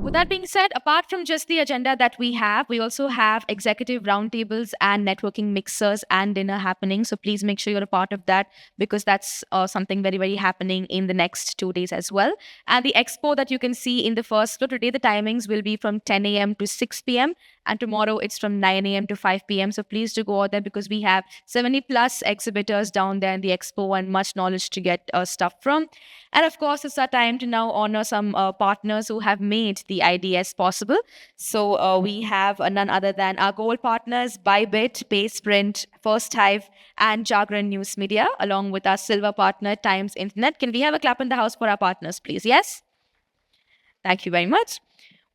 With that being said, apart from just the agenda that we also have executive roundtables and networking mixers and dinner happening. So please make sure you're a part of that because that's something very, very happening in the next 2 days as well. And the expo that you can see in the first floor today, the timings will be from 10 a.m. to 6 p.m. And tomorrow it's from 9 a.m. to 5 p.m. So please do go out there because we have 70 plus exhibitors down there in the expo and much knowledge to get stuff from. And of course, it's our time to now honor some partners who have made the IDS possible. So we have none other than our gold partners, Bybit, PaySprint, First Hive, and Jagran News Media, along with our silver partner, Times Internet. Can we have a clap in the house for our partners, please? Yes? Thank you very much.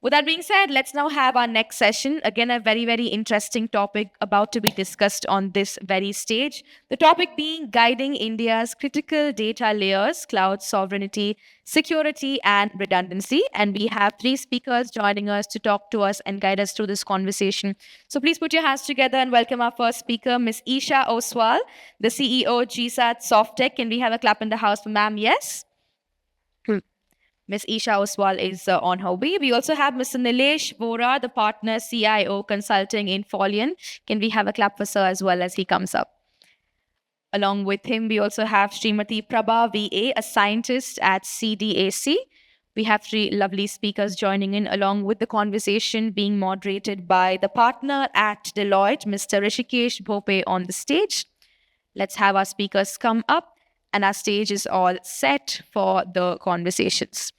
With that being said, let's now have our next session. Again, a very, very interesting topic about to be discussed on this very stage. The topic being guiding India's critical data layers, cloud sovereignty, security, and redundancy. And we have 3 speakers joining us to talk to us and guide us through this conversation. So please put your hands together and welcome our first speaker, Ms. Isha Oswal, the CEO, JISA at Softech. Can we have a clap in the house for ma'am? Yes? Ms. Isha Oswal is on her way. We also have Mr. Nilesh Vohra, the partner CIO consulting Infollion. Can we have a clap for sir as well as he comes up? Along with him, we also have Srimati Prabha V.A, a scientist at CDAC. We have 3 lovely speakers joining in along with the conversation being moderated by the partner at Deloitte, Mr. Hrishikesh Bhope on the stage. Let's have our speakers come up and our stage is all set for the conversations.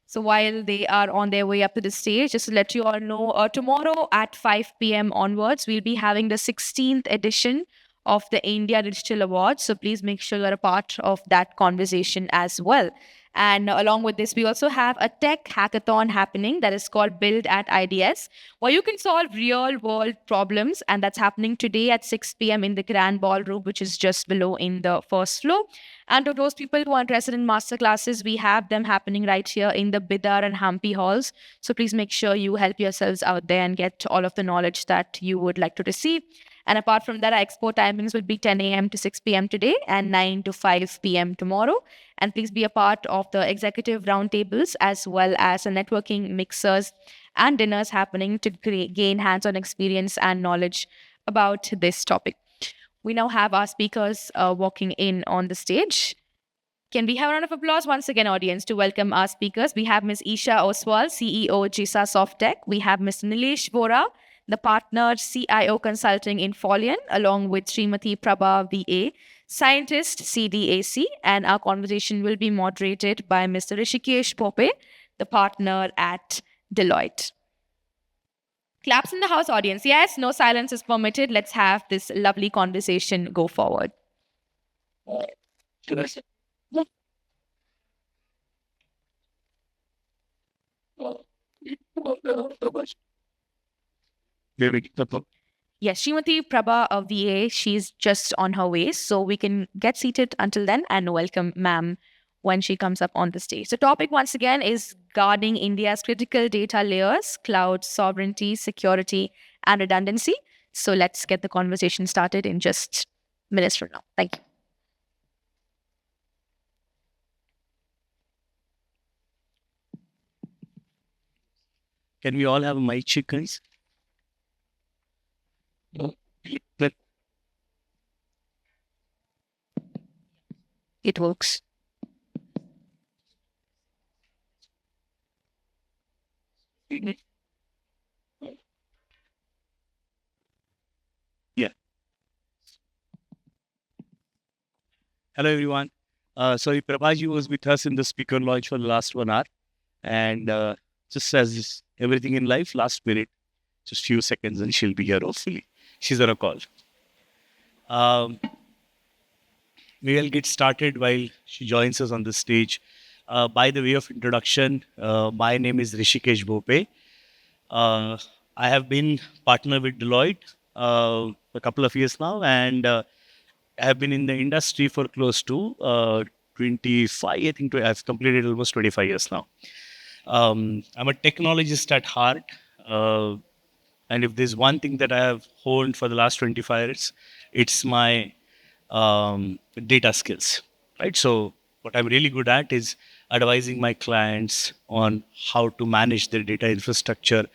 So while they are on their way up to the stage, just to let you all know, tomorrow at 5 p.m. onwards, we'll be having the 16th edition of the India Digital Awards. So please make sure you're a part of that conversation as well. And along with this, we also have a tech hackathon happening that is called Build at IDS, where you can solve real world problems. And that's happening today at 6 p.m. in the Grand Ballroom, which is just below in the first floor. And to those people who are interested in masterclasses, we have them happening right here in the Bidar and Hampi halls. So please make sure you help yourselves out there and get all of the knowledge that you would like to receive. And apart from that, our expo timings will be 10 a.m. to 6 p.m. today and 9 to 5 p.m. tomorrow. And please be a part of the executive roundtables as well as the networking mixers and dinners happening to gain hands-on experience and knowledge about this topic. We now have our speakers walking in on the stage. Can we have a round of applause once again, audience, to welcome our speakers? We have Ms. Isha Oswal, CEO, JISA Softech. We have Mr. Nilesh Vohra, the partner CIO consulting Infollion, along with Srimati Prabha V.A, scientist CDAC, and our conversation will be moderated by Mr. Hrishikesh Bhope, the partner at Deloitte. Claps in the house, audience. Yes, no silence is permitted. Let's have this lovely conversation go forward. Yes, Srimati Prabha V.A, she's just on her way. So we can get seated until then and welcome ma'am when she comes up on the stage. The topic once again is guarding India's critical data layers, cloud sovereignty, security, and redundancy. So let's get the conversation started in just minutes from now. Thank you. Can we all have a mic check, guys? It works. Yeah. Hello, everyone. Sorry, Prabhaji was with us in the speaker launch for the last 1 hour. And just as everything in life, last minute, just few seconds and she'll be here, hopefully. She's on a call. Maybe I'll get started while she joins us on the stage. By the way of introduction, my name is Hrishikesh Bhope. I have been partner with Deloitte a couple of years now, and I have been in the industry for close to 25. I think I've completed almost 25 years now. I'm a technologist at heart. And if there's one thing that I have honed for the last 25 years, it's my data skills, right? So what I'm really good at is advising my clients on how to manage their data infrastructure,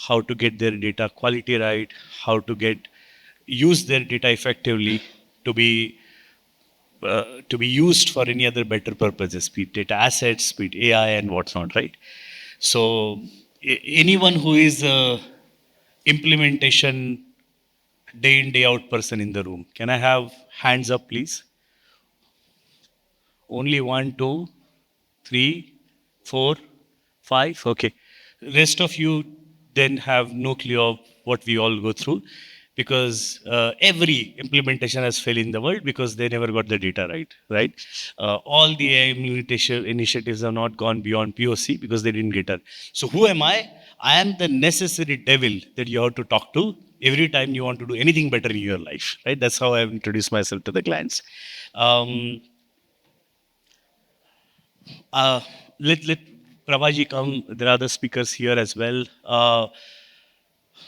how to get their data quality right, how to use their data effectively to be used for any other better purposes, be it data assets, be it AI and whatnot, right? So anyone who is a implementation day in day out person in the room, can I have hands up, please? Only one, two, three, four, five. Okay. Rest of you then have no clue of what we all go through because every implementation has failed in the world because they never got the data right. Right. All the AI implementation initiatives have not gone beyond POC because they didn't get it. So who am I? I am the necessary devil that you have to talk to every time you want to do anything better in your life. Right. That's how I've introduced myself to the clients. Um, uh, let Prabhaji come. There are other speakers here as well.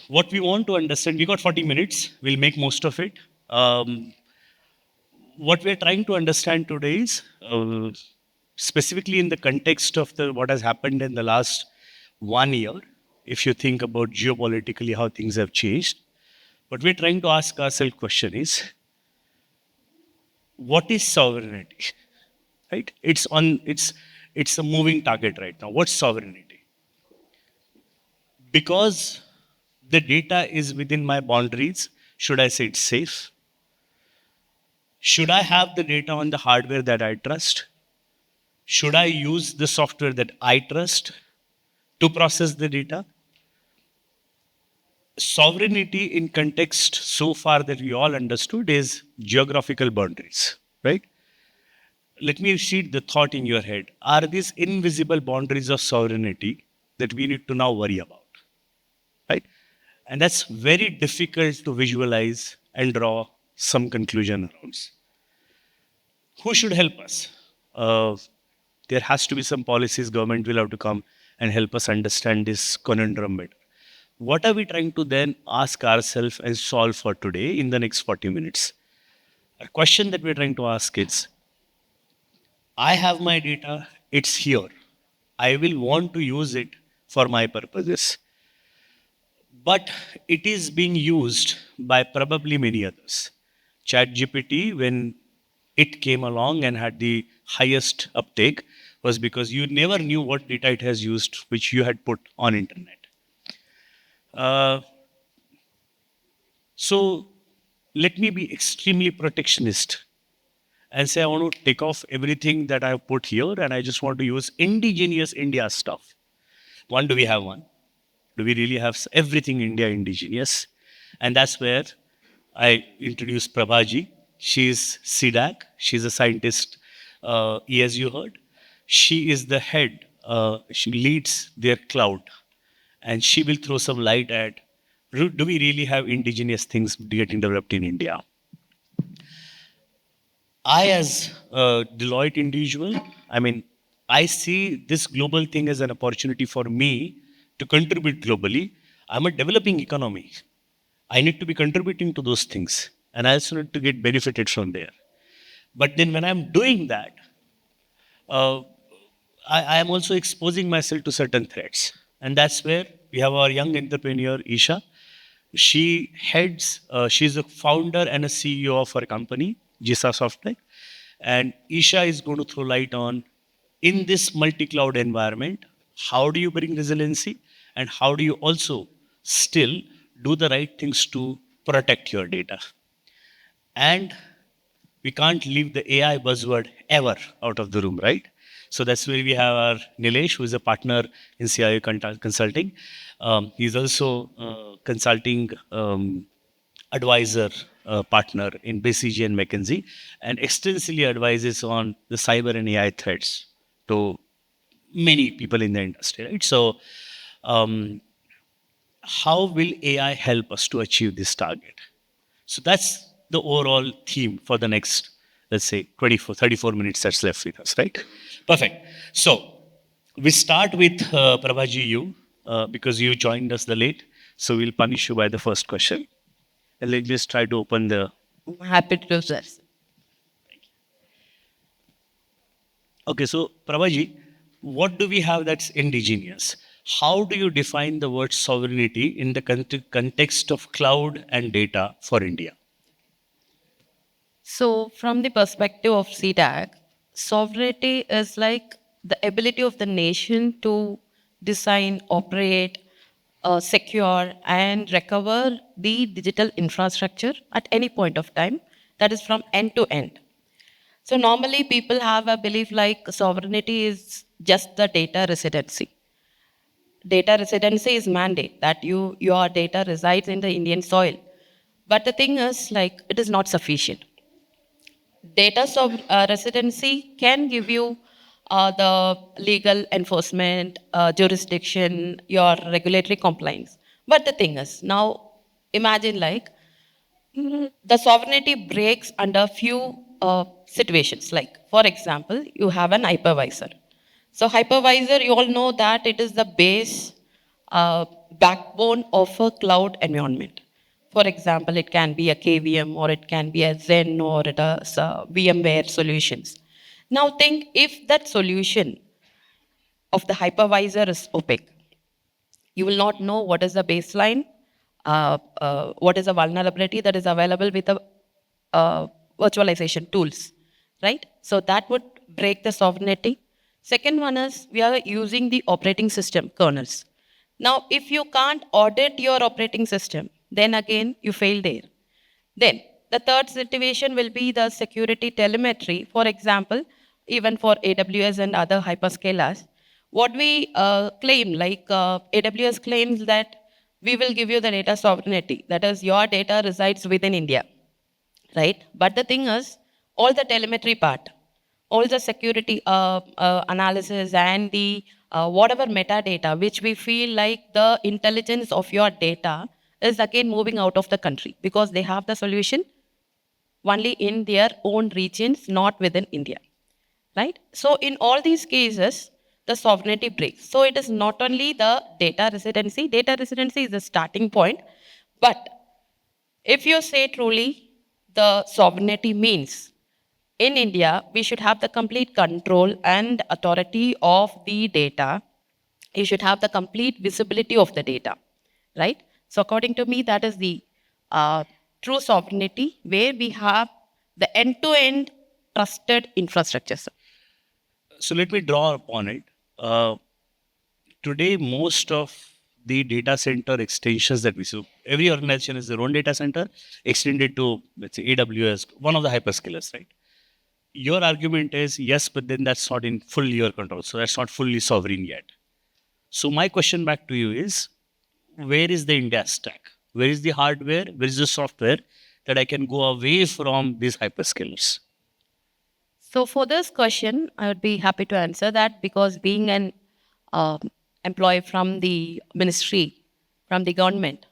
What we want to understand, we got 40 minutes. We'll make most of it. Um, what we're trying to understand today is specifically in the context of what has happened in the last 1 year. If you think about geopolitically how things have changed, what we're trying to ask ourselves question is, what is sovereignty? Right? It's a moving target right now. What's sovereignty? Because the data is within my boundaries, should I say it's safe? Should I have the data on the hardware that I trust? Should I use the software that I trust to process the data? Sovereignty in context so far that we all understood is geographical boundaries, right? Let me seed the thought in your head. Are these invisible boundaries of sovereignty that we need to now worry about? Right? And that's very difficult to visualize and draw some conclusion around. Who should help us? There has to be some policies, government will have to come and help us understand this conundrum better. What are we trying to then ask ourselves and solve for today in the next 40 minutes? A question that we're trying to ask is, I have my data, it's here. I will want to use it for my purposes. But it is being used by probably many others. ChatGPT, when it came along and had the highest uptake, was because you never knew what data it has used, which you had put on internet. Uh, so let me be extremely protectionist and say I want to take off everything that I have put here and I just want to use indigenous India stuff. One, do we have one? Do we really have everything India indigenous? And that's where I introduced Prabhaji. She's CDAC. She's a scientist, as you heard. She is the head. She leads their cloud. And she will throw some light at, do we really have indigenous things getting developed in India? I, as a Deloitte individual, I mean, I see this global thing as an opportunity for me to contribute globally. I'm a developing economy. I need to be contributing to those things. And I also need to get benefited from there. But then when I'm doing that, uh, I am also exposing myself to certain threats. And that's where we have our young entrepreneur, Isha. She's a founder and a CEO of her company, JISA Softech. And Isha is going to throw light on, in this multi-cloud environment, how do you bring resiliency and how do you also still do the right things to protect your data? And we can't leave the AI buzzword ever out of the room, right? So that's where we have our Nilesh, who is a partner in CIO Consulting. He's also consulting advisor partner in BCG and McKinsey, and extensively advises on the cyber and AI threats to many people in the industry, right? So, how will AI help us to achieve this target? So that's the overall theme for the next, let's say, 24, 34 minutes that's left with us, right? Perfect. So we start with Prabhaji, you, because you joined us the late. So we'll punish you by the first question. And let's just try to open the. Happy to do that. Okay, so Prabhaji, what do we have that's indigenous? How do you define the word sovereignty in the context of cloud and data for India? So, from the perspective of CDAC, sovereignty is like the ability of the nation to design, operate, secure, and recover the digital infrastructure at any point of time, that is from end to end. So, normally people have a belief like sovereignty is just the data residency. Data residency is mandate that your data resides in the Indian soil. But the thing is, like, it is not sufficient. Residency can give you the legal enforcement, jurisdiction, your regulatory compliance. But the thing is, now imagine like the sovereignty breaks under few situations. Like, for example, you have an hypervisor. So, hypervisor, you all know that it is the base backbone of a cloud environment. For example, it can be a KVM or it can be a Zen or it is VMware solutions. Now, think if that solution of the hypervisor is opaque, you will not know what is the baseline, what is the vulnerability that is available with the virtualization tools, right? So that would break the sovereignty. Second one is we are using the operating system kernels. Now, if you can't audit your operating system, then again you fail there. Then the third situation will be the security telemetry. For example, even for AWS and other hyperscalers, what we claim, like AWS claims that we will give you the data sovereignty. That is, your data resides within India, right? But the thing is, all the telemetry part, all the security analysis and the whatever metadata, which we feel like the intelligence of your data is again moving out of the country because they have the solution only in their own regions, not within India, right? So in all these cases, the sovereignty breaks. So it is not only the data residency is the starting point, but if you say truly the sovereignty means in India, we should have the complete control and authority of the data. You should have the complete visibility of the data, right? So, according to me, that is the true sovereignty where we have the end to end trusted infrastructure. So let me draw upon it. Uh, Today, most of the data center extensions that we see, every organization has their own data center extended to, let's say, AWS, one of the hyperscalers, right? Your argument is yes, but then that's not in full your control. So that's not fully sovereign yet. So my question back to you is, where is the India stack? Where is the hardware? Where is the software that I can go away from these hyperscalers? So, for this question, I would be happy to answer that because being an um employee from the ministry, from the government,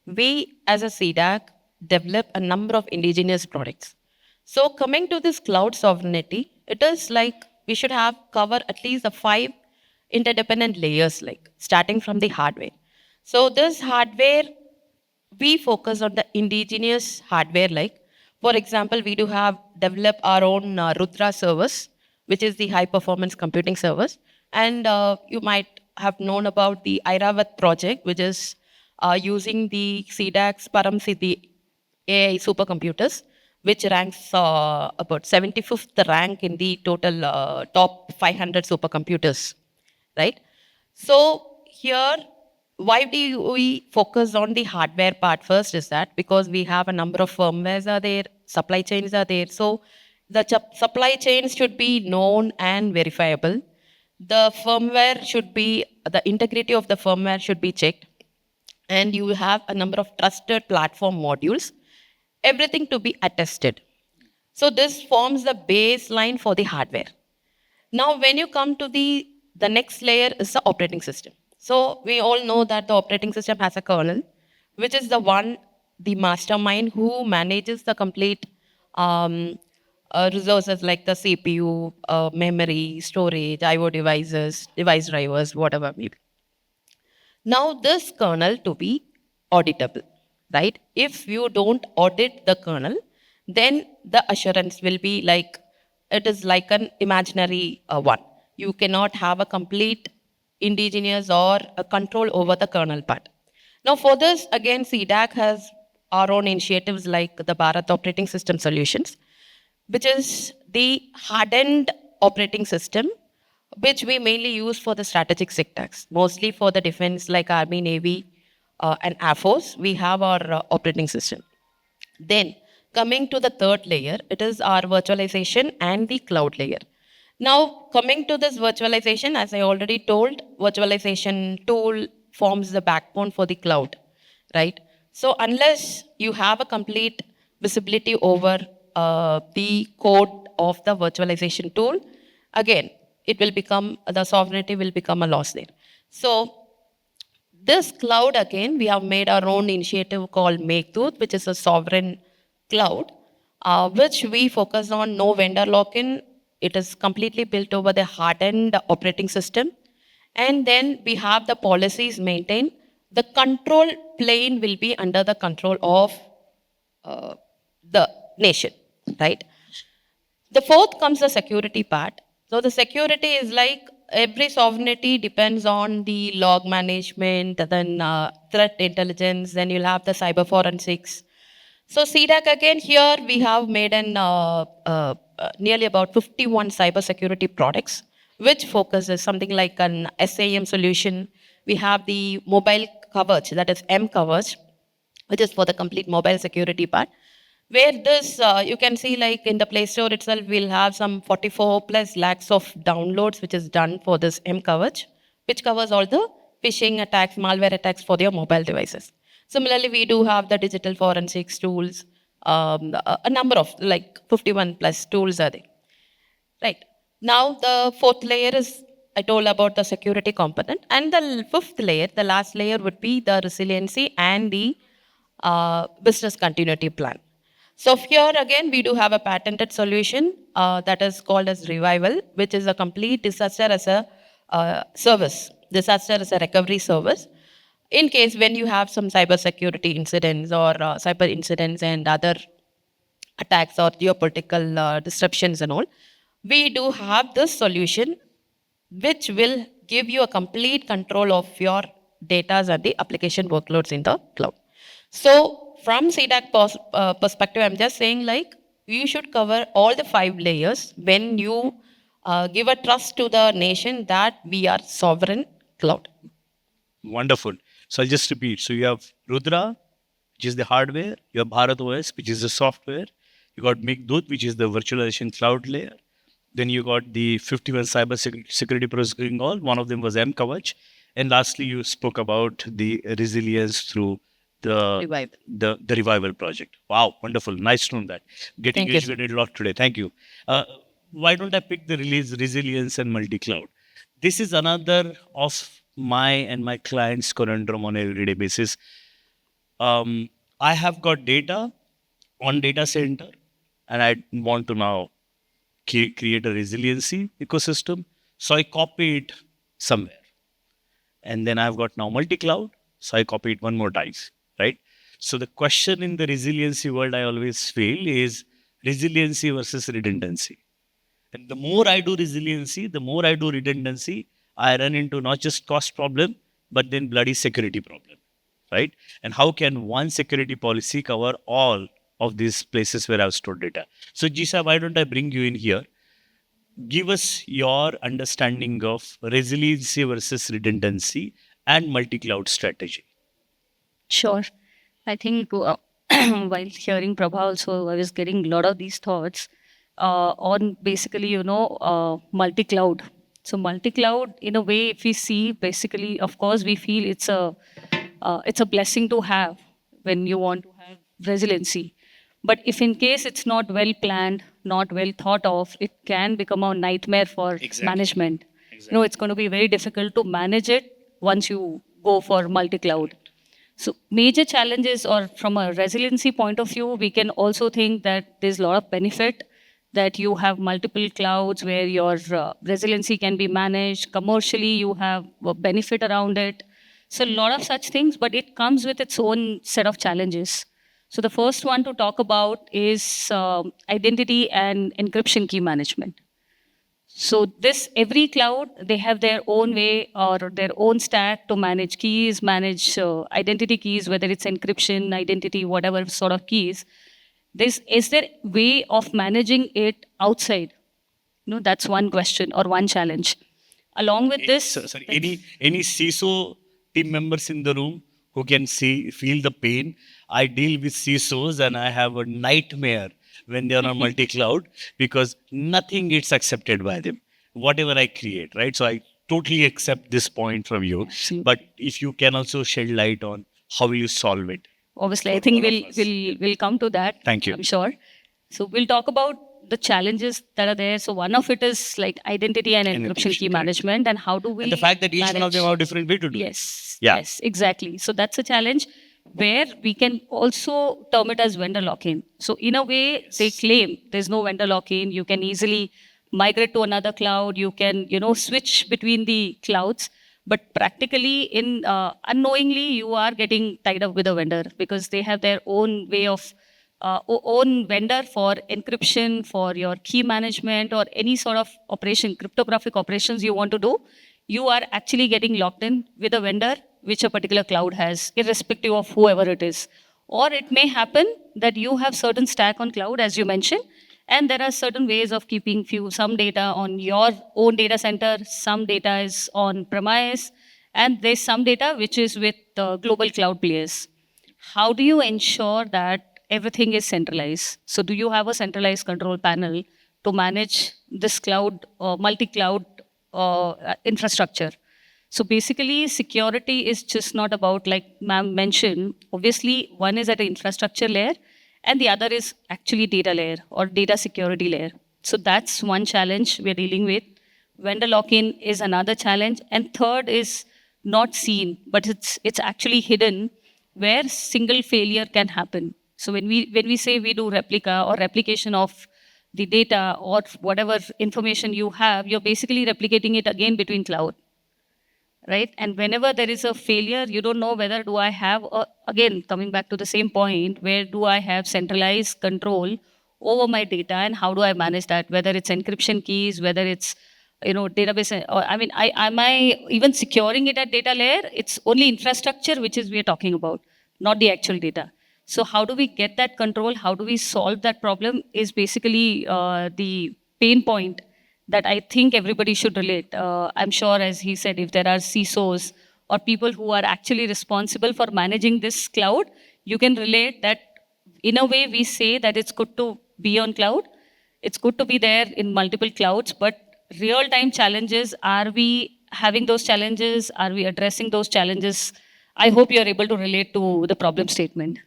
we as a CDAC develop a number of indigenous products. So, coming to this cloud sovereignty, it is like we should have cover at least the five interdependent layers, like starting from the hardware. So, this hardware we focus on the indigenous hardware. Like, for example, we do have developed our own Rudra service, which is the high performance computing service. And you might have known about the Airavat project, which is using the CDAC's Param Siddhi AI supercomputers, which ranks about 75th rank in the total top 500 supercomputers, right? So here, why do we focus on the hardware part first is that because we have a number of firmwares are there, supply chains are there. So the supply chains should be known and verifiable. The firmware should be, the integrity of the firmware should be checked. And you have a number of trusted platform modules, everything to be attested. So this forms the baseline for the hardware. Now, when you come to the next layer is the operating system. So we all know that the operating system has a kernel, which is the one, the mastermind who manages the complete resources like the CPU, memory, storage, IO devices, device drivers, whatever maybe. Now, this kernel to be auditable, right? If you don't audit the kernel, then the assurance will be like it is like an imaginary one. You cannot have a complete indigenous or a control over the kernel part. Now, for this, again, CDAC has our own initiatives like the Bharat Operating System Solutions, which is the hardened operating system, which we mainly use for the strategic sectors, mostly for the defense like Army, Navy, and Air Force. We have our operating system. Then, coming to the third layer, it is our virtualization and the cloud layer. Now, coming to this virtualization, as I already told, virtualization tool forms the backbone for the cloud, right? So, unless you have a complete visibility over the code of the virtualization tool, again, it will become the sovereignty will become a loss there. So, this cloud, again, we have made our own initiative called Meghdut, which is a sovereign cloud, which we focus on no vendor lock-in. It is completely built over the hardened operating system. And then we have the policies maintained. The control plane will be under the control of the nation, right? The fourth comes the security part. So the security is like every sovereignty depends on the log management, then threat intelligence, then you'll have the cyber forensics. So CDAC again here we have made an nearly about 51 cyber security products, which focuses something like an SAM solution. We have the mobile coverage, that is M coverage, which is for the complete mobile security part. Where this, you can see like in the Play Store itself, we'll have some 44 plus lakhs of downloads, which is done for this M coverage, which covers all the phishing attacks, malware attacks for their mobile devices. Similarly, we do have the digital forensics tools, a number of like 51 plus tools are there. Right. Now, the fourth layer is, I told about the security component. And the fifth layer, the last layer would be the resiliency and the business continuity plan. So here again, we do have a patented solution that is called as Revival, which is a complete disaster as a service, disaster as a recovery service. In case when you have some cyber security incidents or cyber incidents and other attacks or geopolitical disruptions and all, we do have this solution which will give you a complete control of your data and the application workloads in the cloud. So from CDAC perspective, I'm just saying like you should cover all the 5 layers when you give a trust to the nation that we are sovereign cloud. Wonderful. So I'll just repeat. So you have Rudra, which is the hardware. You have Bharat OS, which is the software. You got Meghdut, which is the virtualization cloud layer. Then you got the 51 cyber security processing all. One of them was M Kavach. And lastly, you spoke about the resilience through the Revival. the revival project. Wow, wonderful. Nice to know that. Getting Thank you. educated a lot today. Thank you. Why don't I pick the resilience and multi-cloud? This is another of my and my clients' conundrum on an everyday basis. I have got data on data center, and I want to now create a resiliency ecosystem. So I copy it somewhere. And then I've got now multi-cloud. So I copy it one more time, right? So the question in the resiliency world I always feel is resiliency versus redundancy. And the more I do resiliency, the more I do redundancy, I run into not just cost problem, but then bloody security problem, right? And how can one security policy cover all of these places where I've stored data? So JISA, why don't I bring you in here? Give us your understanding of resiliency versus redundancy and multi-cloud strategy. Sure. I think while hearing Prabha also, I was getting a lot of these thoughts on basically, multi-cloud. So multi-cloud, in a way, if we see, basically, of course, we feel it's a blessing to have when you want to have resiliency. But if in case it's not well planned, not well thought of, it can become a nightmare for management. It's going to be very difficult to manage it once you go for multi-cloud. So major challenges, or from a resiliency point of view, we can also think that there's a lot of benefit that you have multiple clouds where your resiliency can be managed. Commercially, you have a benefit around it. So a lot of such things, but it comes with its own set of challenges. So the first one to talk about is identity and encryption key management. So this every cloud, they have their own way or their own stack to manage keys, manage identity keys, whether it's encryption, identity, whatever sort of keys. This is there way of managing it outside? No, that's one question or one challenge. Along with this, Sorry, any CISO team members in the room who can feel the pain? I deal with CISOs and I have a nightmare when they are on multi-cloud because nothing gets accepted by them, whatever I create, right? So I totally accept this point from you. Absolutely. But if you can also shed light on how will you solve it? obviously, I For think all of we'll us. we'll come to that. Thank you. I'm sure. So we'll talk about the challenges that are there. So one of it is like identity and And encryption key encryption, correct. management, and how do we And the fact that each one of manage- them have a different way to do it. Yes. Yeah. Yes. Exactly. So that's a challenge where we can also term it as vendor lock-in. So in a way, they claim there's no vendor lock-in. You can easily migrate to another cloud. You can switch between the clouds. But practically, in unknowingly, you are getting tied up with a vendor because they have their own way of own vendor for encryption, for your key management, or any sort of operation, cryptographic operations you want to do. You are actually getting locked in with a vendor which a particular cloud has, irrespective of whoever it is. Or it may happen that you have certain stack on cloud, as you mentioned, and there are certain ways of keeping some data on your own data center, some data is on premise, and there's some data which is with global cloud players. How do you ensure that everything is centralized? So do you have a centralized control panel to manage this cloud, multi-cloud infrastructure? So basically, security is just not about, like ma'am mentioned, obviously one is at the infrastructure layer and the other is actually data layer or data security layer. So that's one challenge we're dealing with. Vendor lock-in is another challenge. And third is not seen, but it's actually hidden where single failure can happen. So when we say we do replica or replication of the data or whatever information you have, you're basically replicating it again between cloud, right? And whenever there is a failure, you don't know whether do I have, again, coming back to the same point, where do I have centralized control over my data and how do I manage that? Whether it's encryption keys, whether it's database, or am I even securing it at data layer? It's only infrastructure which is we're talking about, not the actual data. So how do we get that control? How do we solve that problem? Is basically the pain point that I think everybody should relate. I'm sure, as he said, if there are CISOs or people who are actually responsible for managing this cloud, you can relate that in a way we say that it's good to be on cloud. It's good to be there in multiple clouds, but real-time challenges, are we having those challenges? Are we addressing those challenges? I hope you're able to relate to the problem statement.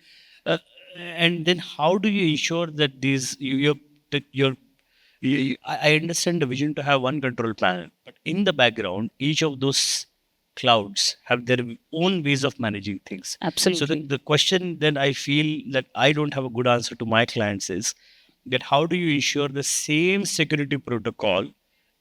Uh, and then how do you ensure that I understand the vision to have one control panel, but in the background, each of those clouds have their own ways of managing things. Absolutely. So the question then I feel that I don't have a good answer to my clients is that how do you ensure the same security protocol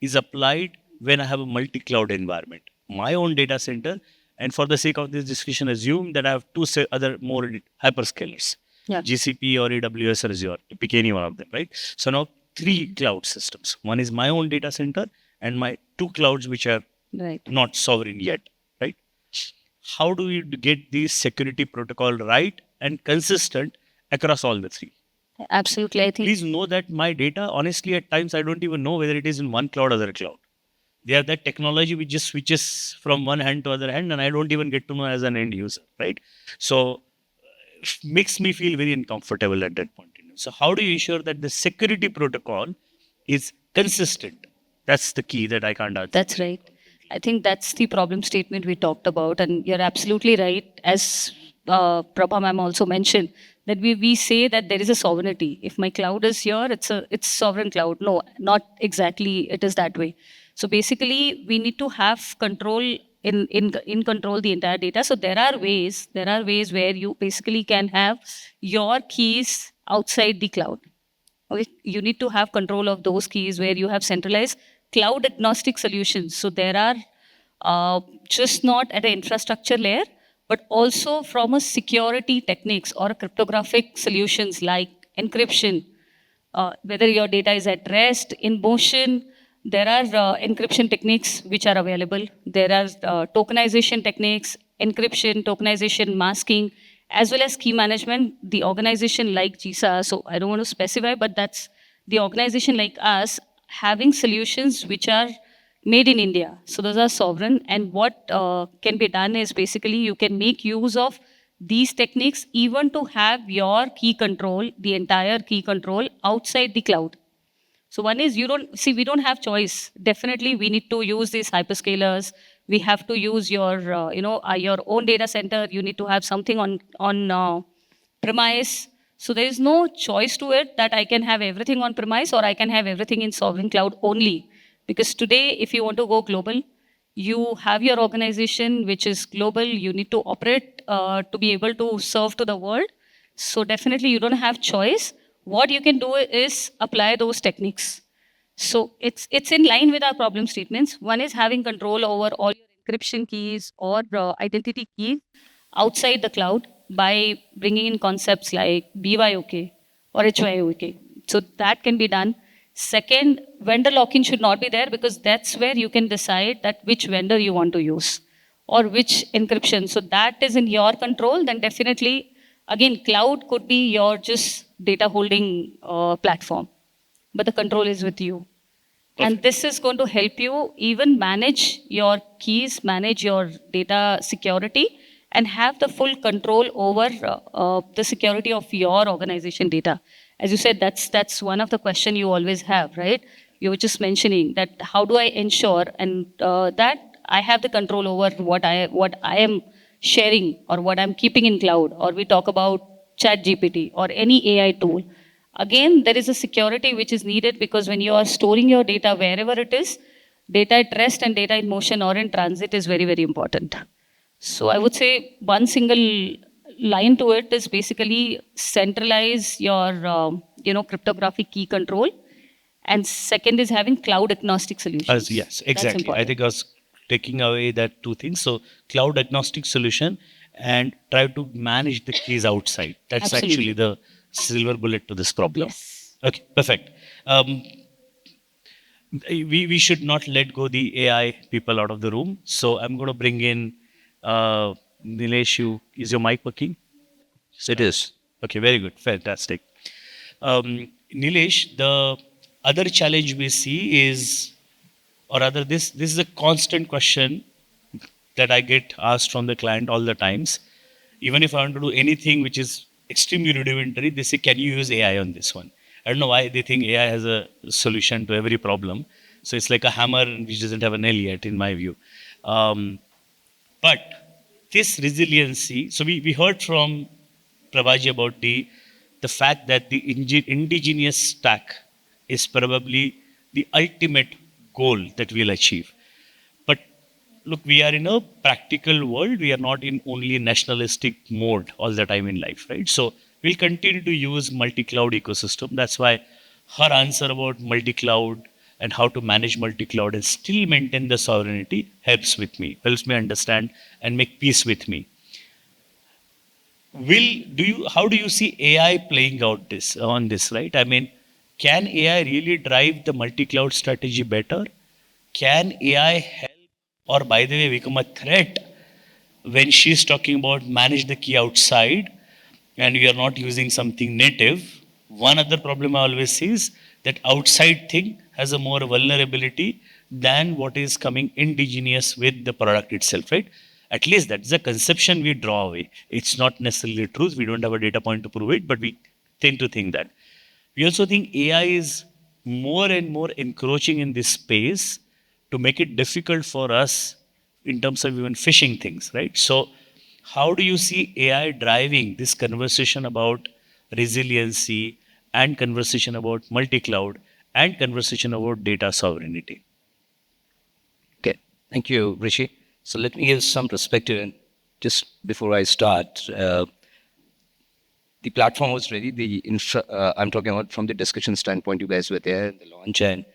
is applied when I have a multi-cloud environment, my own data center, and for the sake of this discussion, assume that I have two other more hyperscalers, Yeah. GCP or AWS or Azure, pick any one of them, right? So now three cloud systems. One is my own data center and my two clouds which are Right. not sovereign yet, right? How do you get these security protocol right and consistent across all the three? Absolutely. I think Please know that my data, honestly, at times I don't even know whether it is in one cloud or other cloud. They have that technology which just switches from one hand to other hand, and I don't even get to know as an end user, right? So makes me feel very uncomfortable at that point. So how do you ensure that the security protocol is consistent? That's the key that I can't answer. That's right. I think that's the problem statement we talked about, and you're absolutely right. As Prabha ma'am also mentioned, that we say that there is a sovereignty. If my cloud is here, it's sovereign cloud. No, not exactly. It is that way. So basically, we need to have control in control the entire data. So there are ways where you basically can have your keys outside the cloud. Okay, you need to have control of those keys where you have centralized cloud agnostic solutions. So there are just not at an infrastructure layer, but also from a security techniques or cryptographic solutions like encryption, whether your data is at rest, in motion, there are encryption techniques which are available. There are tokenization techniques, encryption, tokenization, masking, as well as key management. The organization like JISA, so I don't want to specify, but that's the organization like us having solutions which are made in India. So those are sovereign. And what can be done is basically you can make use of these techniques even to have your key control, the entire key control outside the cloud. So one is you don't see we don't have choice. Definitely we need to use these hyperscalers. We have to use your your own data center. You need to have something on premise. So there is no choice to it that I can have everything on premise or I can have everything in sovereign cloud only. Because today, if you want to go global, you have your organization which is global. You need to operate to be able to serve to the world. So definitely you don't have choice. What you can do is apply those techniques. So it's in line with our problem statements. One is having control over all your encryption keys or identity keys outside the cloud by bringing in concepts like BYOK or HYOK. So that can be done. Second, vendor lock-in should not be there because that's where you can decide that which vendor you want to use or which encryption. So that is in your control. Then definitely, again, cloud could be your just data holding platform, but the control is with you. And this is going to help you even manage your keys, manage your data security, and have the full control over the security of your organization data. As you said, that's one of the question you always have, right? You were just mentioning that how do I ensure and that I have the control over what I am sharing or what I'm keeping in cloud, or we talk about Chat GPT or any AI tool. Again, there is a security which is needed because when you are storing your data wherever it is, data at rest and data in motion or in transit is very, very important. So I would say one single line to it is basically centralize your cryptographic key control, and second is having cloud agnostic solutions. Yes, That's exactly. I important. think I was taking away that two things. So cloud agnostic solution and try to manage the keys outside. That's Absolutely. actually the silver bullet to this problem. Yes. Okay, perfect. We should not let go the AI people out of the room. So I'm going to bring in Nilesh. Is your mic working? It is. Okay, very good. Fantastic. Nilesh, the other challenge we see is, or rather, this is a constant question that I get asked from the client all the times. Even if I want to do anything which is extremely rudimentary, they say, "Can you use AI on this one?" I don't know why they think AI has a solution to every problem. So it's like a hammer which doesn't have a nail yet, in my view. But this resiliency, so we heard from Prabha about the fact that the indigenous stack is probably the ultimate goal that we'll achieve. But look, we are in a practical world. We are not in only nationalistic mode all the time in life, right? So we'll continue to use multi-cloud ecosystem. That's why her answer about multi-cloud and how to manage multi-cloud and still maintain the sovereignty helps me understand and make peace with me. How do you see AI playing out on this, right? I mean, can AI really drive the multi-cloud strategy better? Can AI help, or by the way, become a threat when she's talking about manage the key outside and we are not using something native? One other problem I always see is that outside thing has a more vulnerability than what is coming indigenous with the product itself, right? At least that's a conception we draw away. It's not necessarily truth. We don't have a data point to prove it, but we tend to think that. We also think AI is more and more encroaching in this space to make it difficult for us in terms of even phishing things, right? So, how do you see AI driving this conversation about resiliency and conversation about multi-cloud and conversation about data sovereignty? Okay. Thank you, Rishi. So let me give some perspective. And just before I start, the platform was ready. I'm talking about from the discussion standpoint. You guys were there in the launch, and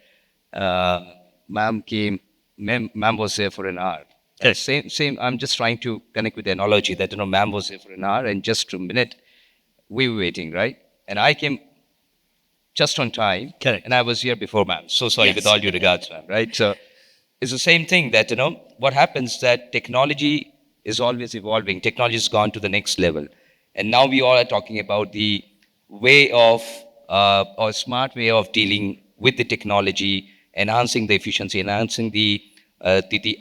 ma'am was there for an hour. Correct. Same. I'm just trying to connect with the analogy that ma'am was here for an hour, and just a minute we were waiting, right? And I came just on time. Correct. And I was here before ma'am. So sorry, Yes. with all due regards, ma'am, right? So it's the same thing that, what happens that technology is always evolving. Technology has gone to the next level. And now we all are talking about the way of, or smart way of dealing with the technology, enhancing the efficiency, enhancing the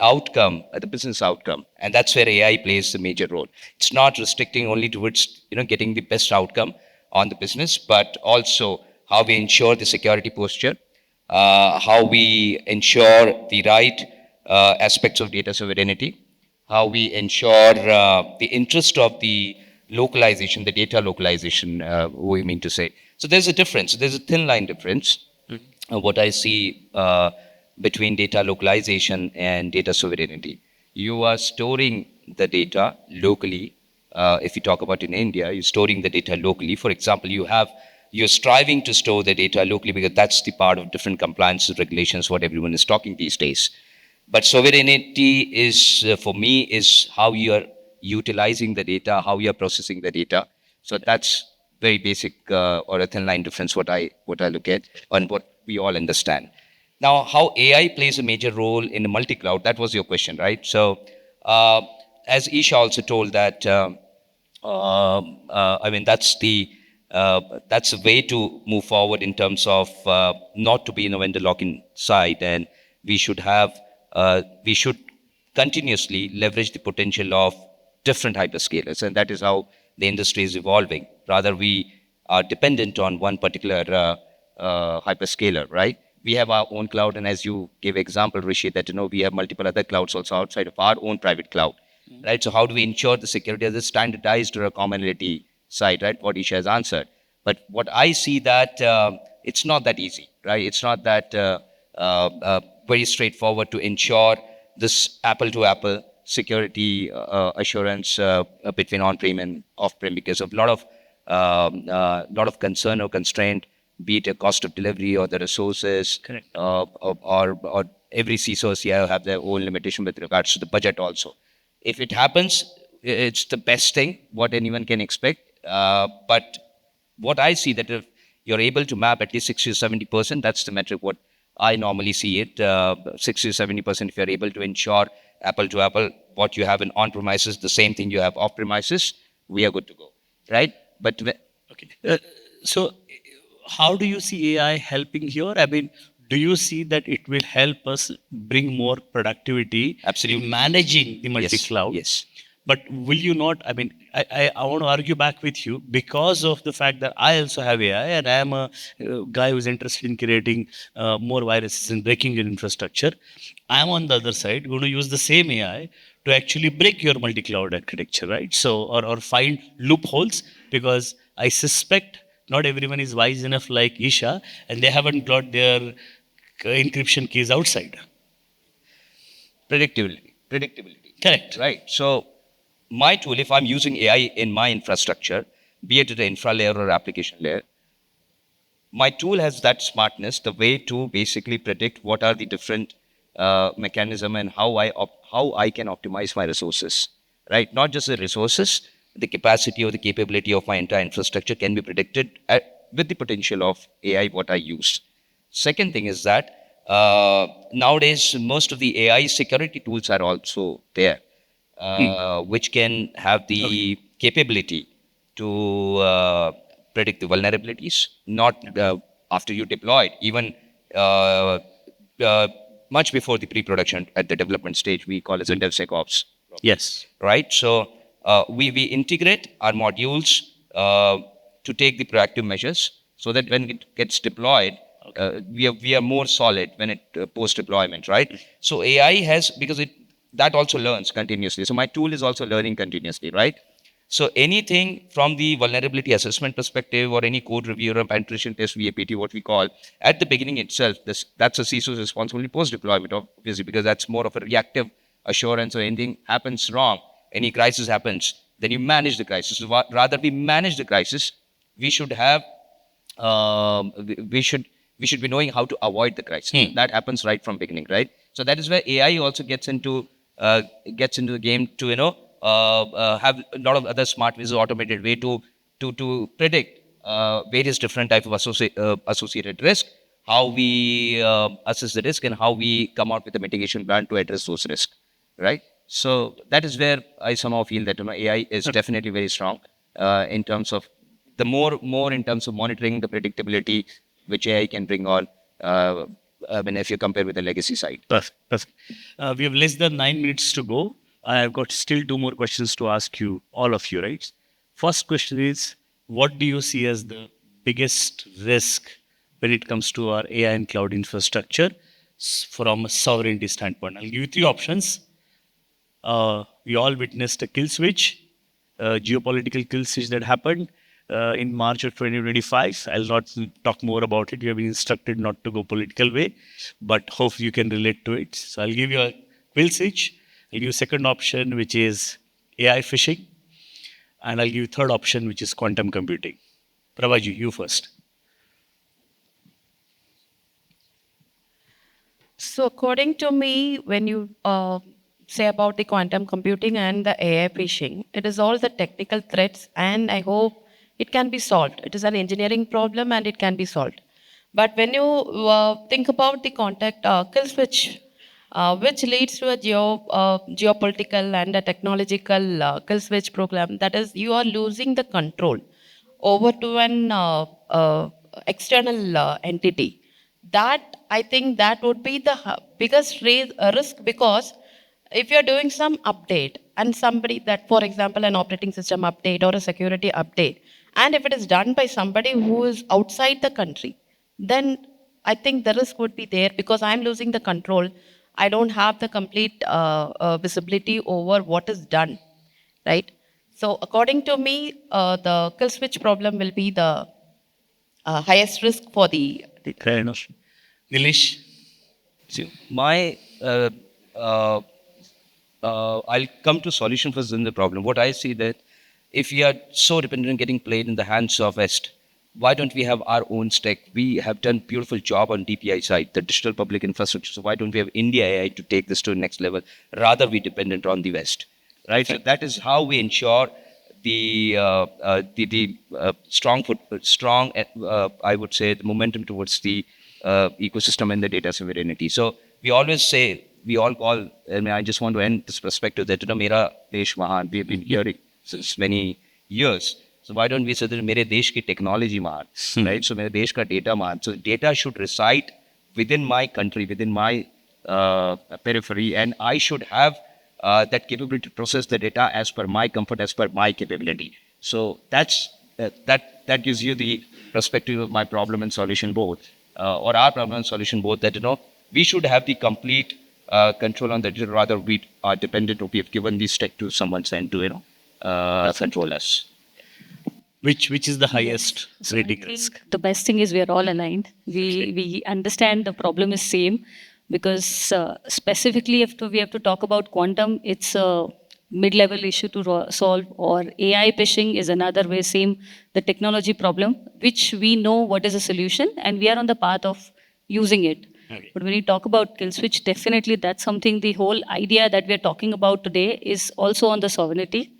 outcome, the business outcome. And that's where AI plays a major role. It's not restricting only towards, getting the best outcome on the business, but also how we ensure the security posture, how we ensure the right aspects of data sovereignty, how we ensure the interest of the localization, the data localization, we mean to say. So there's a difference. There's a thin line difference. What I see between data localization and data sovereignty. You are storing the data locally. If you talk about in India, you're storing the data locally. For example, you're striving to store the data locally because that's the part of different compliance regulations, what everyone is talking these days. But sovereignty is, for me, is how you are utilizing the data, how you are processing the data. So that's very basic or a thin line difference what I look at and what we all understand. Now, how AI plays a major role in the multi-cloud, that was your question, right? So as Isha also told that, I mean, that's a way to move forward in terms of not to be in a vendor lock-in side, and we should continuously leverage the potential of different hyperscalers, and that is how the industry is evolving. Rather, we are dependent on one particular hyperscaler, right? We have our own cloud, and as you gave example, Rishi, that we have multiple other clouds also outside of our own private cloud, right? So how do we ensure the security as a standardized or a commonality side, right? What Isha has answered. But what I see that it's not that easy, right? It's not that very straightforward to ensure this apple-to-apple security assurance between on-prem and off-prem, because of a lot of concern or constraint, be it a cost of delivery or the resources. Correct. Or every CISO or CIO have their own limitation with regards to the budget also. If it happens, it's the best thing what anyone can expect. But what I see that if you're able to map at least 60 to 70%, that's the metric what I normally see it. 60 to 70%, if you're able to ensure apple to apple, what you have in on-premises, the same thing you have off-premises, we are good to go, right? But Okay. So, how do you see AI helping here? I mean, do you see that it will help us bring more productivity Absolutely. in managing the multi-cloud? Yes. But will you not? I mean, I want to argue back with you because of the fact that I also have AI and I am a guy who's interested in creating more viruses and breaking your infrastructure. I'm on the other side going to use the same AI to actually break your multi-cloud architecture, right? So, or find loopholes, because I suspect not everyone is wise enough like Isha and they haven't got their encryption keys outside. Predictability. Correct. Right. So my tool, if I'm using AI in my infrastructure, be it at the infra layer or application layer, my tool has that smartness, the way to basically predict what are the different mechanism and how I can optimize my resources, right? Not just the resources, the capacity or the capability of my entire infrastructure can be predicted with the potential of AI, what I use. Second thing is that nowadays, most of the AI security tools are also there, which can have the capability to predict the vulnerabilities, not after you deploy it, even much before the pre-production at the development stage. We call it a DevSecOps. Yes. Right? So we integrate our modules to take the proactive measures so that when it gets deployed, we are more solid when it post deployment, right? So AI has, because that also learns continuously. So my tool is also learning continuously, right? So anything from the vulnerability assessment perspective or any code review or penetration test, VAPT, what we call, at the beginning itself, that's a CISO's responsibility post-deployment, obviously, because that's more of a reactive assurance. Or anything happens wrong, any crisis happens, then you manage the crisis. So rather we manage the crisis, we should have, we should be knowing how to avoid the crisis. That happens right from beginning, right? So that is where AI also gets into gets into the game to have a lot of other smart ways, automated way to predict various different type of associated risk, how we assess the risk, and how we come out with a mitigation plan to address those risks, right? So that is where I somehow feel that AI is definitely very strong in terms of the more in terms of monitoring the predictability which AI can bring on. If you compare with the legacy side. Perfect. Perfect. We have less than 9 minutes to go. I have got still 2 more questions to ask you, all of you, right? First question is, what do you see as the biggest risk when it comes to our AI and cloud infrastructure from a sovereignty standpoint? I'll give you 3 options. We all witnessed a kill switch, geopolitical kill switch that happened in March of 2025. I'll not talk more about it. You have been instructed not to go political way, but hope you can relate to it. So I'll give you a kill switch. I'll give you a second option, which is AI phishing. And I'll give you third option, which is quantum computing. Prabha ji, you first. So according to me, when you say about the quantum computing and the AI phishing, it is all the technical threats, and I hope it can be solved. It is an engineering problem and it can be solved. But when you think about the contact kill switch, which leads to a geopolitical and a technological kill switch program, that is, you are losing the control over to an external entity. That, I think, that would be the biggest risk, because if you're doing some update and somebody that, for example, an operating system update or a security update, and if it is done by somebody who is outside the country, then I think the risk would be there, because I'm losing the control. I don't have the complete visibility over what is done, right? So according to me, the kill switch problem will be the highest risk for the. Fair enough. Nilesh? See, I'll come to solution first, then the problem. What I see that if we are so dependent on getting played in the hands of West, why don't we have our own stack? We have done beautiful job on DPI side, the digital public infrastructure. So why don't we have India AI to take this to the next level? Rather, we dependent on the West, right? So that is how we ensure the strong, I would say, the momentum towards the ecosystem and the data sovereignty. So we always say, we all call, and I just want to end this perspective that, Mera Desh Mahan, we have been hearing since many years. So why don't we say that Mere Desh ki technology mahan, right? So Mere Desh ka data mahan. So data should reside within my country, within my periphery, and I should have that capability to process the data as per my comfort, as per my capability. So that gives you the perspective of my problem and solution both, or our problem and solution both, that, we should have the complete control on that. Rather, we are dependent, or we have given this tech to someone and to, control us. Which is the highest rating I risk? think the best thing is we are all aligned. We understand the problem is same, because specifically if we have to talk about quantum, it's a mid-level issue to solve, or AI phishing is another way, same, the technology problem, which we know what is a solution and we are on the path of using it. Okay. But when you talk about kill switch, definitely that's something, the whole idea that we're talking about today is also on the sovereignty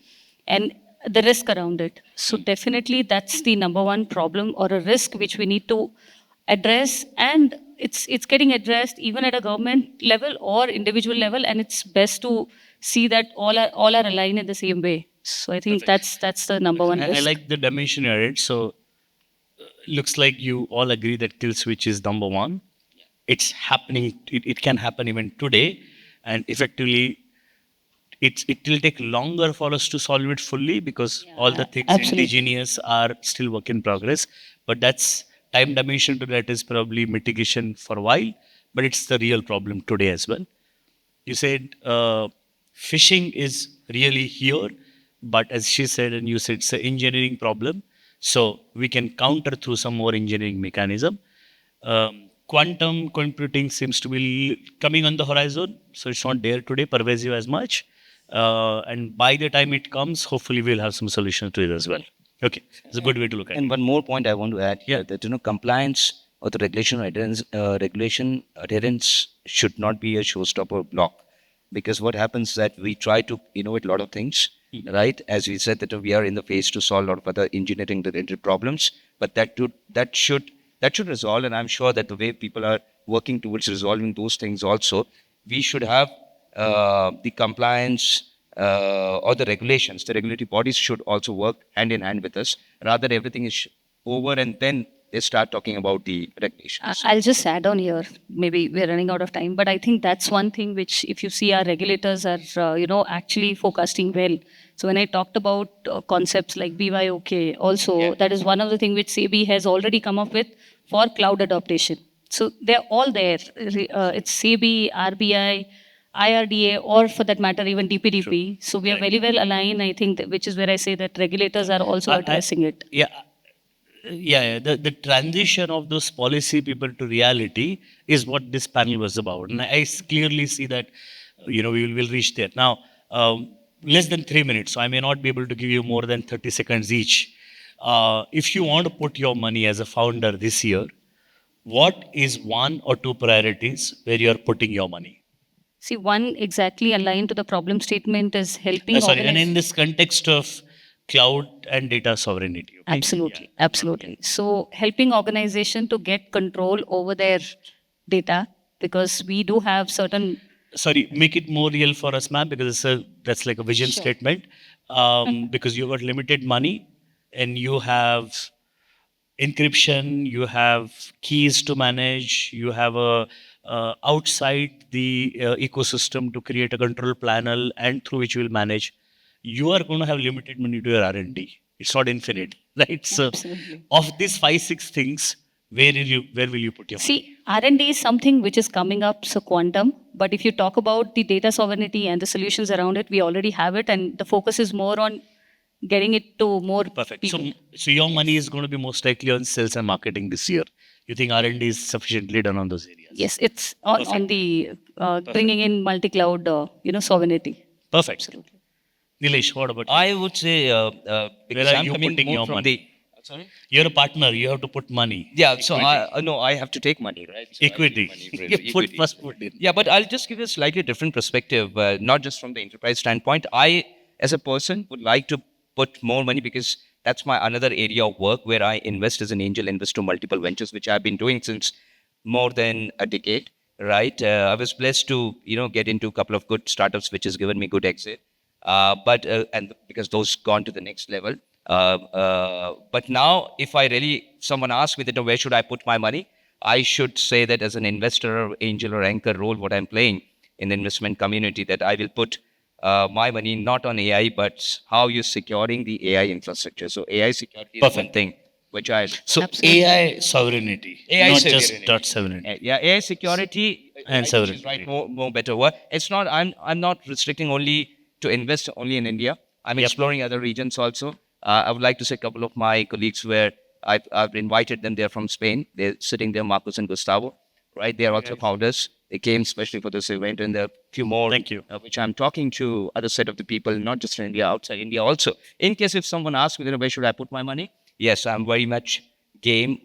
and the risk around it. So definitely that's the number one problem or a risk which we need to address, and it's getting addressed even at a government level or individual level, and it's best to see that all are aligned in the same way. So I think that's the number one I risk. like the dimension you added. So looks like you all agree that kill switch is number one. It's happening. It can happen even today, and effectively, it will take longer for us to solve it fully, because all the things absolutely. indigenous are still work in progress. But that's time dimension to that is probably mitigation for a while, but it's the real problem today as well. You said phishing is really here, but as she said and you said, it's an engineering problem. So we can counter through some more engineering mechanism. Quantum computing seems to be coming on the horizon, so it's not there today, pervasive as much. And by the time it comes, hopefully we'll have some solutions to it as well. Okay, it's a good way to look at it. And one more point I want to add here, that, compliance or the regulation adherence should not be a showstopper block, because what happens that we try to innovate a lot of things, right? As we said that we are in the phase to solve a lot of other engineering related problems, but that should resolve, and I'm sure that the way people are working towards resolving those things also, we should have the compliance or the regulations, the regulatory bodies should also work hand in hand with us. Rather, everything is over and then they start talking about the regulations. I'll just add on here. Maybe we're running out of time, but I think that's one thing which, if you see, our regulators are, actually focusing well. So when I talked about concepts like BYOK, also that is one of the things which SEBI has already come up with for cloud adaptation. So they're all there. It's SEBI, RBI, IRDA, or for that matter, even DPDP. So we are very well aligned. I think, which is where I say that regulators are also addressing it. Yeah. The transition of those policy people to reality is what this panel was about. And I clearly see that, we will reach there. Now, less than 3 minutes, so I may not be able to give you more than 30 seconds each. If you want to put your money as a founder this year, what is one or two priorities where you're putting your money? See, one exactly aligned to the problem statement is helping And in this context of cloud and data sovereignty. Okay? Absolutely, absolutely. So helping organization to get control over their data, because we do have certain. Sorry, make it more real for us, ma'am, because that's like a vision statement. Because you got limited money and you have encryption, you have keys to manage, you have a outside the ecosystem to create a control panel and through which you will manage. You are going to have limited money to your R&D. It's not infinite, right? So, Absolutely. of these 5-6 things, where will you put your money? See, R&D is something which is coming up, so quantum. But if you talk about the data sovereignty and the solutions around it, we already have it, and the focus is more on getting it to more Perfect. people. So your money is going to be most likely on sales and marketing this year. You think R&D is sufficiently done on those areas? Yes, it's on the bringing in multi-cloud, sovereignty. Perfect. Absolutely. Nilesh, what about you? I would say because Where are I'm you coming putting more your from money? Sorry. You're a partner. You have to put money. Yeah, so I have to take money, right? So I Equity. take money, You put first put in. Yeah, but I'll just give you a slightly different perspective, not just from the enterprise standpoint. I, as a person, would like to put more money because that's my another area of work where I invest as an angel investor to multiple ventures, which I've been doing since more than a decade, right? I was blessed to, get into a couple of good startups, which has given me good exit. But and because those gone to the next level. But now, if someone asks me that where should I put my money, I should say that as an investor or angel or anchor role, what I'm playing in the investment community, that I will put my money not on AI, but how you're securing the AI infrastructure. So AI security is one thing which I. So Absolutely. AI sovereignty, AI not sovereignty. just dot sovereignty. Yeah, AI security And I think sovereignty. is right more better word. It's not. I'm not restricting only to invest only in India. I'm exploring other regions also. I would like to say a couple of my colleagues where I've invited them. They're from Spain. They're sitting there, Marcos and Gustavo, right? They are also founders. They came especially for this event, and there are a few more. Thank you. Which I'm talking to other set of the people, not just in India, outside India also. In case if someone asks me, where should I put my money? Yes, I'm very much game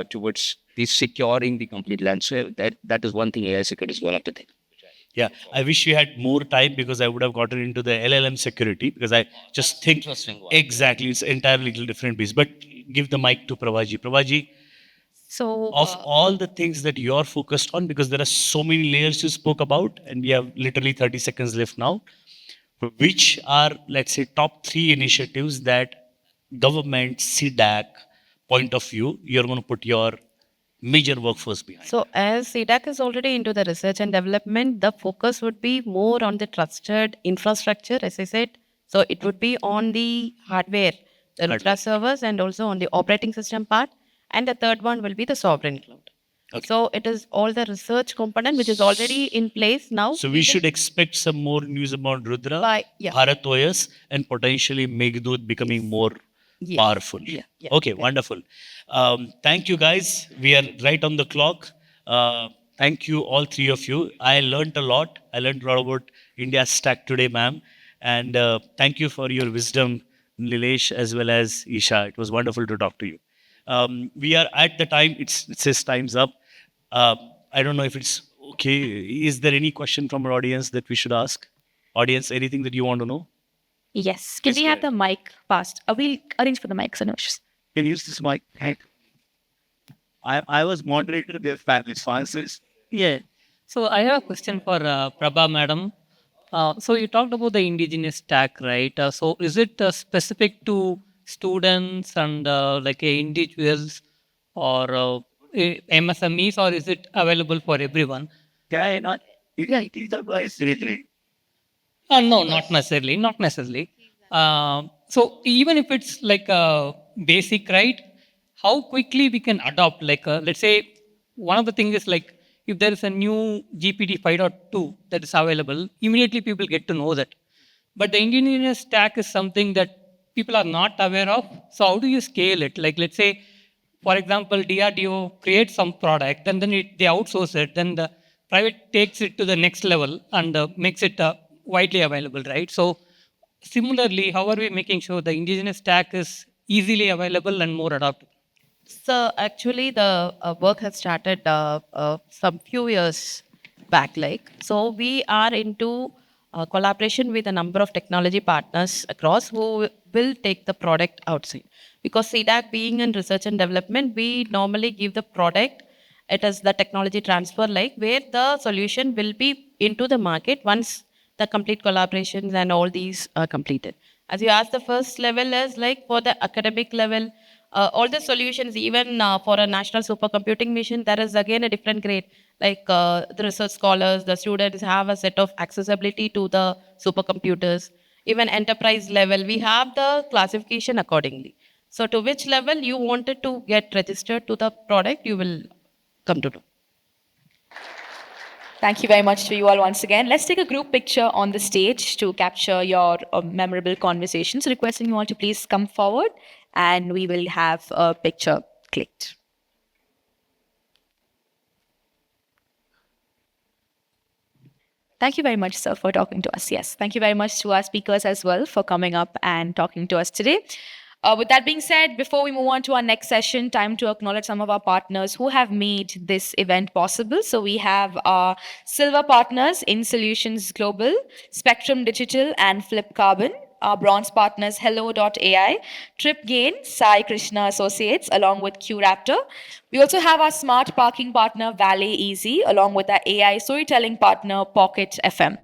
towards the securing the complete landscape. That is one thing AI security is one of the things. Yeah, I wish we had more time because I would have gotten into the LLM security because I just think interesting one. exactly it's entirely little different piece. But give the mic to Prabhaji. Prabhaji, So, of all the things that you're focused on, because there are so many layers you spoke about, and we have literally 30 seconds left now, which are, let's say, top 3 initiatives that government, CDAC point of view, you're going to put your major workforce behind? so as CDAC is already into the research and development, the focus would be more on the trusted infrastructure, as I said. So it would be on the hardware, the ultra servers, and also on the operating system part. And the third one will be the sovereign cloud. Okay. So it is all the research component which is already in place now. So we should expect some more news about Rudra, Yeah. Bharat OS, and potentially Meghdut becoming more Yes. powerful. Yeah. Okay, wonderful. Thank you, guys. We are right on the clock. Thank you, all 3 of you. I learned a lot. I learned a lot about India's stack today, ma'am. And thank you for your wisdom, Nilesh, as well as Isha. It was wonderful to talk to you. We are at the time, it says time's up. I don't know if it's Okay, is there any question from our audience that we should ask? Audience, anything that you want to know? Yes. Can Yes, we go have the mic passed? We'll arrange for the mic, Sanosh. Can you use this mic? I was moderator, their fabulous answers. Yeah. So I have a question for Prabha madam. So you talked about the indigenous stack, right? So is it specific to students and like individuals or MSMEs, or is it available for everyone? Can I not? Yeah, it is advised seriously. No, not necessarily. Not necessarily. So even if it's like a basic, right? How quickly we can adopt? Like, let's say, one of the things is like if there is a new GPT 5.2 that is available, immediately people get to know that. But the indigenous stack is something that people are not aware of. So how do you scale it? Like, let's say, for example, DRDO creates some product, they outsource it, then the private takes it to the next level and makes it widely available, right? So similarly, how are we making sure the indigenous stack is easily available and more adopted? So actually, the work has started some few years back. Like, so we are into collaboration with a number of technology partners across who will take the product outside. Because CDAC being in research and development, we normally give the product. It is the technology transfer, like where the solution will be into the market once the complete collaborations and all these are completed. As you asked, the first level is like for the academic level, all the solutions, even for a national supercomputing mission, there is again a different grade. Like the research scholars, the students have a set of accessibility to the supercomputers. Even enterprise level, we have the classification accordingly. So to which level you wanted to get registered to the product, you will come to know. Thank you very much to you all once again. Let's take a group picture on the stage to capture your memorable conversations. Requesting you all to please come forward and we will have a picture clicked. Thank you very much, sir, for talking to us. Yes, thank you very much to our speakers as well for coming up and talking to us today. With that being said, before we move on to our next session, time to acknowledge some of our partners who have made this event possible. So we have our silver partners in Solutions Global, Spectrum Digital, and Flip Carbon. Our bronze partners, Hello.ai, TripGain, Sai Krishna Associates, along with QRaptor. We also have our smart parking partner, Valet Easy, along with our AI storytelling partner, Pocket FM.